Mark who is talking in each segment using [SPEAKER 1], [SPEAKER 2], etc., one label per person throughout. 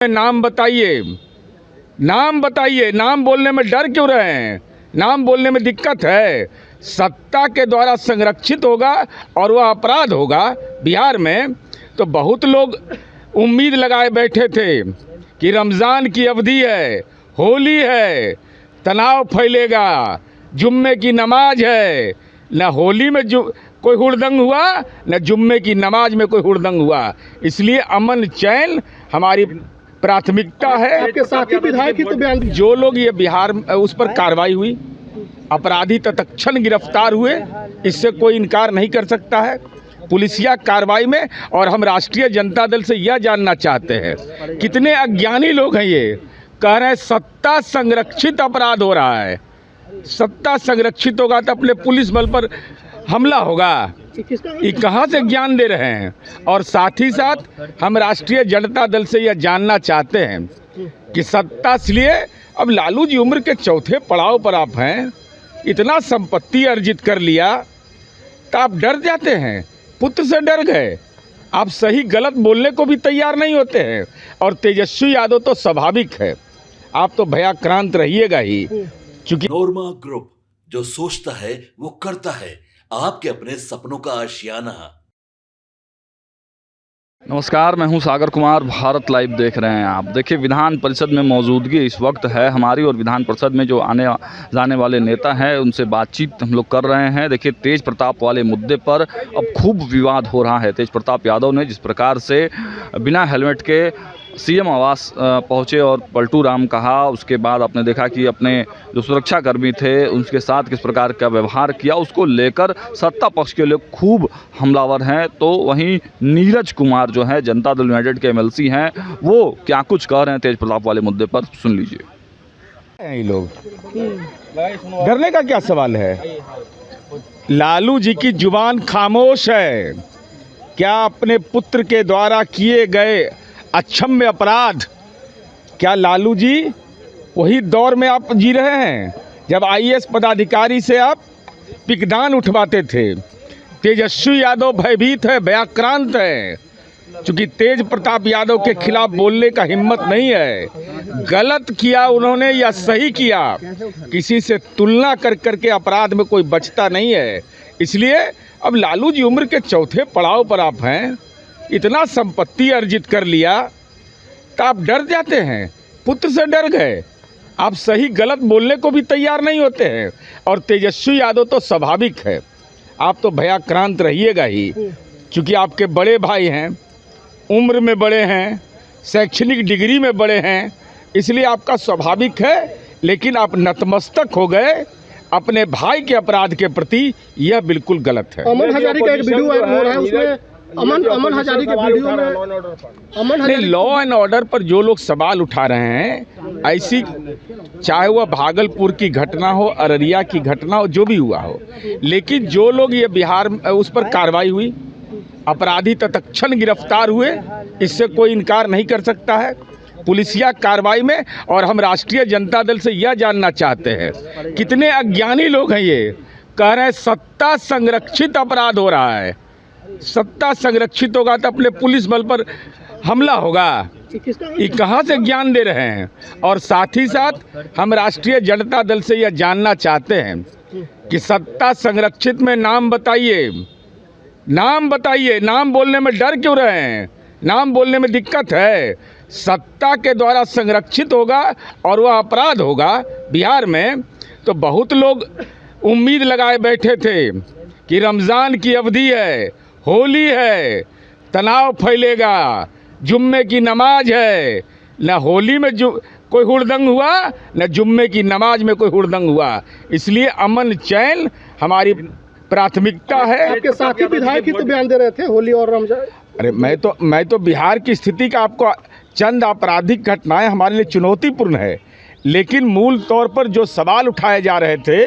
[SPEAKER 1] नाम बताइए, नाम बताइए। नाम बोलने में डर क्यों रहे हैं? नाम बोलने में दिक्कत है। सत्ता के द्वारा संरक्षित होगा और वह अपराध होगा बिहार में, तो बहुत लोग उम्मीद लगाए बैठे थे कि रमज़ान की अवधि है, होली है, तनाव फैलेगा, जुम्मे की नमाज है। न होली में कोई हुड़दंग हुआ, न जुम्मे की नमाज में कोई हुड़दंग हुआ। इसलिए अमन चैन हमारी प्राथमिकता है।
[SPEAKER 2] आपके साथी विधायक ही तो बयान दिए।
[SPEAKER 1] जो लोग ये बिहार उस पर कार्रवाई हुई, अपराधी तत्क्षण गिरफ्तार हुए, इससे कोई इनकार नहीं कर सकता है पुलिसिया कार्रवाई में। और हम राष्ट्रीय जनता दल से यह जानना चाहते हैं, कितने अज्ञानी लोग हैं ये कह रहे हैं सत्ता संरक्षित अपराध हो रहा है। सत्ता संरक्षित होगा तो अपने पुलिस बल पर हमला होगा। ये कहाँ से ज्ञान दे रहे हैं? और साथ ही साथ हम राष्ट्रीय जनता दल से यह जानना चाहते हैं कि सत्ता, इसलिए अब लालू जी उम्र के चौथे पड़ाव पर आप हैं, इतना संपत्ति अर्जित कर लिया तो आप डर जाते हैं। पुत्र से डर गए, आप सही गलत बोलने को भी तैयार नहीं होते हैं। और तेजस्वी यादव तो स्वाभाविक है, आप तो भयाक्रांत रहिएगा ही, क्योंकि
[SPEAKER 3] नोरमा ग्रुप, जो सोचता है वो करता है, आपके अपने सपनों का आशियाना।
[SPEAKER 4] नमस्कार, मैं हूं सागर कुमार। भारत लाइव देख रहे हैं आप। देखिए, विधान परिषद में मौजूदगी इस वक्त है हमारी, और विधान परिषद में जो आने जाने वाले नेता हैं उनसे बातचीत हम लोग कर रहे हैं। देखिए, तेज प्रताप वाले मुद्दे पर अब खूब विवाद हो रहा है। तेज प्रताप यादव ने जिस प्रकार से बिना हेलमेट के सीएम आवास पहुंचे और पलटू राम कहा, उसके बाद आपने देखा कि अपने जो सुरक्षाकर्मी थे उनके साथ किस प्रकार का व्यवहार किया, उसको लेकर सत्ता पक्ष के लोग खूब हमलावर हैं। तो वहीं नीरज कुमार जो है जनता दल यूनाइटेड के एमएलसी हैं, वो क्या कुछ कह रहे हैं तेज प्रताप वाले मुद्दे पर, सुन लीजिए।
[SPEAKER 1] ये लोग डरने का क्या सवाल है? लालू जी की जुबान खामोश है। क्या अपने पुत्र के द्वारा किए गए अक्षम्य अपराध, क्या लालू जी वही दौर में आप जी रहे हैं जब आईएएस पदाधिकारी से आप पिकदान उठवाते थे? तेजस्वी यादव भयभीत है, भयाक्रांत है, क्योंकि तेज प्रताप यादव के खिलाफ बोलने का हिम्मत नहीं है। गलत किया उन्होंने या सही किया, किसी से तुलना कर करके अपराध में कोई बचता नहीं है। इसलिए अब लालू जी उम्र के चौथे पड़ाव पर आप हैं, इतना संपत्ति अर्जित कर लिया तो आप डर जाते हैं। पुत्र से डर गए, आप सही गलत बोलने को भी तैयार नहीं होते हैं। और तेजस्वी यादव तो स्वाभाविक है, आप तो भयाक्रांत रहिएगा ही, क्योंकि आपके बड़े भाई हैं, उम्र में बड़े हैं, शैक्षणिक डिग्री में बड़े हैं, इसलिए आपका स्वाभाविक है। लेकिन आप नतमस्तक हो गए अपने भाई के अपराध के प्रति, यह बिल्कुल गलत है।
[SPEAKER 2] अमन हजारी का एक वीडियो वायरल हो रहा है, उसमें अमन हजारी के वीडियो में
[SPEAKER 1] लॉ एंड ऑर्डर पर जो लोग सवाल उठा रहे हैं, ऐसी चाहे वह भागलपुर की घटना हो, अररिया की घटना हो, जो भी हुआ हो, लेकिन जो लोग ये बिहार उस पर कार्रवाई हुई, अपराधी तत्क्षण गिरफ्तार हुए, इससे कोई इनकार नहीं कर सकता है पुलिसिया कार्रवाई में। और हम राष्ट्रीय जनता दल से यह जानना चाहते हैं, कितने अज्ञानी लोग हैं ये कह रहे हैं सत्ता संरक्षित अपराध हो रहा है। सत्ता संरक्षित होगा तो अपने पुलिस बल पर हमला होगा। ये कहाँ से ज्ञान दे रहे हैं? और साथ ही साथ हम राष्ट्रीय जनता दल से यह जानना चाहते हैं कि सत्ता संरक्षित में नाम बताइए, नाम बताइए। नाम बोलने में डर क्यों रहे हैं? नाम बोलने में दिक्कत है। सत्ता के द्वारा संरक्षित होगा और वह अपराध होगा बिहार में, तो बहुत लोग उम्मीद लगाए बैठे थे कि रमज़ान की अवधि है, होली है, तनाव फैलेगा, जुम्मे की नमाज है। न होली में कोई हुड़दंग हुआ, न जुम्मे की नमाज में कोई हुड़दंग हुआ। इसलिए अमन चैन हमारी प्राथमिकता है।
[SPEAKER 2] आपके साथी विधायक ही तो बयान दे रहे थे होली और रमजान।
[SPEAKER 1] अरे मैं तो बिहार की स्थिति का आपको चंद आपराधिक घटनाएं हमारे लिए चुनौतीपूर्ण है, लेकिन मूल तौर पर जो सवाल उठाए जा रहे थे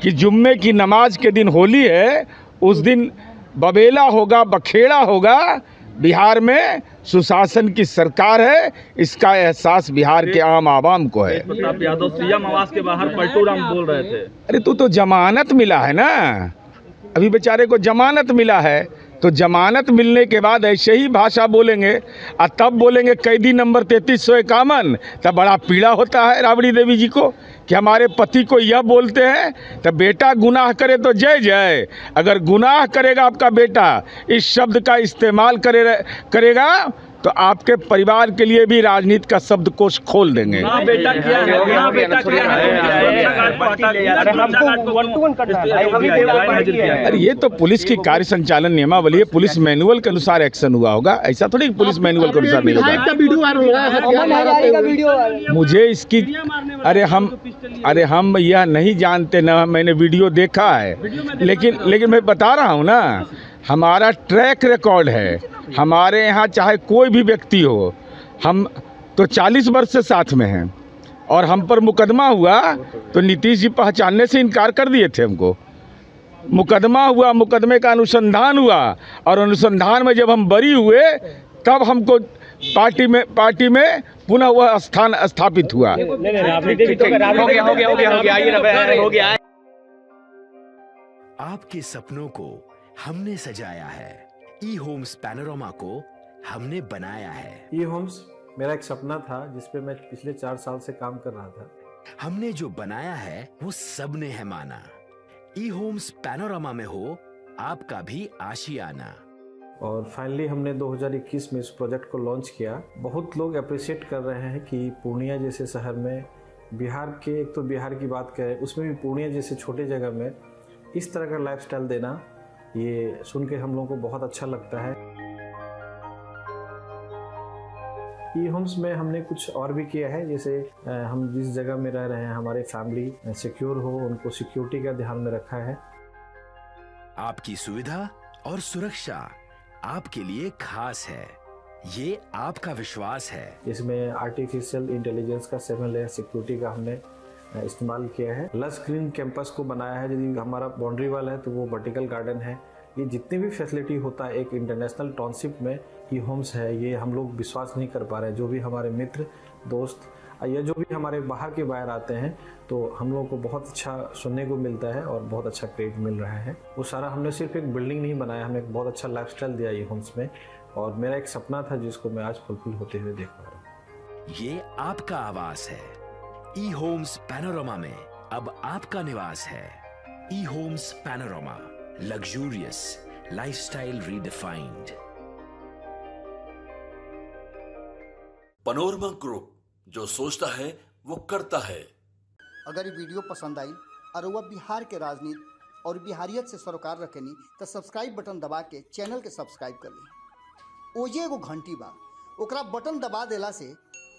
[SPEAKER 1] कि जुम्मे की नमाज के दिन होली है, उस दिन बबेला होगा, बखेड़ा होगा। बिहार में सुशासन की सरकार है, इसका एहसास बिहार के आम आवाम को है।
[SPEAKER 4] प्रताप यादव सीएम आवास के बाहर पलटू राम बोल रहे थे।
[SPEAKER 1] अरे तो जमानत मिला है ना, अभी बेचारे को जमानत मिला है, तो जमानत मिलने के बाद ऐसे ही भाषा बोलेंगे और तब बोलेंगे कैदी नंबर 3351, तब बड़ा पीड़ा होता है राबड़ी देवी जी को कि हमारे पति को यह बोलते हैं। तो बेटा गुनाह करे तो जय जय, अगर गुनाह करेगा आपका बेटा, इस शब्द का इस्तेमाल करेगा तो आपके परिवार के लिए भी राजनीति का शब्दकोश खोल देंगे। अरे ये तो पुलिस की कार्य संचालन नियमावली है, पुलिस मैनुअल के अनुसार एक्शन हुआ होगा, ऐसा थोड़ी पुलिस मैनुअल के अनुसार नहीं होगा। मुझे इसकी अरे हम यह नहीं जानते ना, मैंने वीडियो देखा है, लेकिन मैं बता रहा हूँ ना, हमारा ट्रैक रिकॉर्ड है। हमारे यहाँ चाहे कोई भी व्यक्ति हो, हम तो 40 वर्ष से साथ में हैं, और हम पर मुकदमा हुआ तो नीतीश जी पहचानने से इनकार कर दिए थे हमको। मुकदमा हुआ, मुकदमे का अनुसंधान हुआ, और अनुसंधान में जब हम बरी हुए तब हमको पार्टी में पुनः वह स्थान स्थापित हुआ।
[SPEAKER 5] आपके सपनों को हमने सजाया है, ई होम्स पैनोरामा को हमने बनाया है।
[SPEAKER 6] ई होम्स मेरा एक सपना था जिस पे मैं पिछले 4 साल से काम कर रहा था।
[SPEAKER 5] हमने जो बनाया है वो सबने है माना। ई होम्स पैनोरामा में हो आपका भी आशियाना।
[SPEAKER 6] और फाइनली हमने 2021 में इस प्रोजेक्ट को लॉन्च किया। बहुत लोग अप्रिशिएट कर रहे हैं कि पूर्णिया जैसे शहर में, बिहार के, एक तो बिहार की बात करें उसमें भी पूर्णिया जैसे छोटे जगह में इस तरह का लाइफस्टाइल देना, ये सुन के हम लोगों को बहुत अच्छा लगता है। ई होम्स में हमने कुछ और भी किया है, जैसे हम जिस जगह में रह रहे हैं हमारे फैमिली सिक्योर हो, उनको सिक्योरिटी का ध्यान में रखा है।
[SPEAKER 5] आपकी सुविधा और सुरक्षा आपके लिए खास है, ये आपका विश्वास है।
[SPEAKER 6] इसमें आर्टिफिशियल इंटेलिजेंस का 7 लेयर सिक्योरिटी का हमने इस्तेमाल किया है। लश ग्रीन कैंपस को बनाया है, यदि हमारा बाउंड्री वाल है तो वो वर्टिकल गार्डन है। ये जितनी भी फैसिलिटी होता है एक इंटरनेशनल टाउनशिप में ई होम्स है, ये हम लोग विश्वास नहीं कर पा रहे हैं। जो भी हमारे मित्र दोस्त या जो भी हमारे बाहर के बाहर आते हैं तो हम लोगों को बहुत अच्छा सुनने को मिलता है और बहुत अच्छा क्रेडिट मिल रहा है। वो सारा हमने सिर्फ एक बिल्डिंग नहीं बनाया, हमें एक बहुत अच्छा लाइफस्टाइल दिया ई होम्स में, और मेरा एक सपना था जिसको मैं आज फुलफिल होते हुए देख पा रहा हूँ।
[SPEAKER 5] ये आपका आवास है। ई होम्स पैनोरामा में अब आपका निवास है। E Homes Panorama, luxurious lifestyle redefined.
[SPEAKER 3] Panorama group, जो सोचता है वो करता है।
[SPEAKER 7] अगर ये वीडियो पसंद आई और वह बिहार के राजनीति और बिहारियत से सरोकार रखेनी तो सब्सक्राइब बटन दबा के चैनल के सब्सक्राइब कर ली। ओजे एगो घंटी बा, ओकरा बटन दबा देला से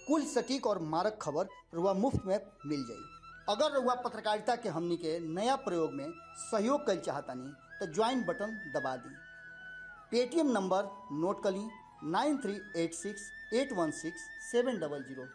[SPEAKER 7] कुल सटीक और मारक खबर रुआ मुफ्त में मिल जाई। अगर रुआ पत्रकारिता के हमनी के नया प्रयोग में सहयोग कर चाहतानी तो ज्वाइन बटन दबा दी। पेटीएम नंबर नोट कर ली 9386816700।